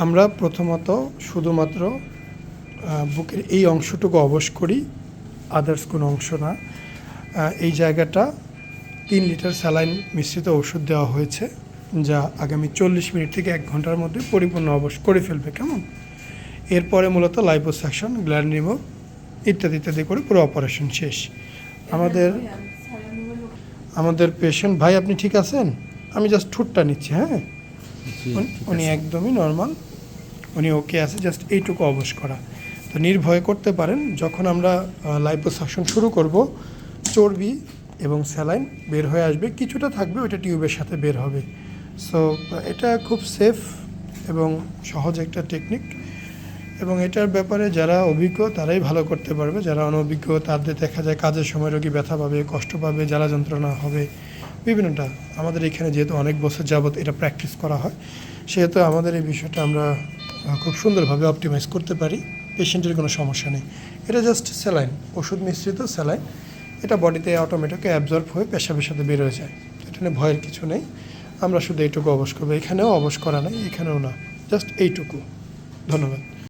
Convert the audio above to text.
আমরা প্রথমত শুধুমাত্র বুকের এই অংশটুকু অবশ করি, আদার্স কোনো অংশ না। এই জায়গাটা 3 লিটার স্যালাইন মিশ্রিত ওষুধ দেওয়া হয়েছে, যা আগামী 40 মিনিট থেকে 1 ঘন্টার মধ্যে পরিপূর্ণ অবশ করে ফেলবে। কেমন? এরপরে মূলত লাইপোসাকশন, গ্ল্যান্ড রিমুভ ইত্যাদি ইত্যাদি করে পুরো অপারেশন শেষ। আমাদের পেশেন্ট ভাই, আপনি ঠিক আছেন? আমি জাস্ট ঠোঁটটা নিচ্ছি। হ্যাঁ, উনি একদমই নর্মাল, উনি ওকে আছে, জাস্ট এইটুকু অবশ করা। তো নির্ভয় করতে পারেন, যখন আমরা লাইপোসাকশন শুরু করব, চর্বি এবং স্যালাইন বের হয়ে আসবে, কিছুটা থাকবে, ওইটা টিউবের সাথে বের হবে। সো এটা খুব সেফ এবং সহজ একটা টেকনিক, এবং এটার ব্যাপারে যারা অভিজ্ঞ তারাই ভালো করতে পারবে। যারা অনভিজ্ঞ তাদের দেখা যায় কাজের সময় রোগী ব্যথা পাবে, কষ্ট পাবে, জ্বালা যন্ত্রণা হবে বিভিন্নটা। আমাদের এখানে যেহেতু অনেক বছর যাবত এটা প্র্যাকটিস করা হয়, সেহেতু আমাদের এই বিষয়টা আমরা খুব সুন্দরভাবে অপটিমাইজ করতে পারি, পেশেন্টের কোনো সমস্যা নেই। এটা জাস্ট স্যালাইন, ওষুধ মিশ্রিত স্যালাইন, এটা বডিতে অটোমেটিক অ্যাবজর্ব হয়ে পেশাবের সাথে বের হয়ে যায়। এটা নিয়ে ভয়ের কিছু নেই। আমরা শুধু এইটুকু অবশ করবো, এখানেও অবশ করা নেই, এখানেও না, জাস্ট এইটুকু। ধন্যবাদ।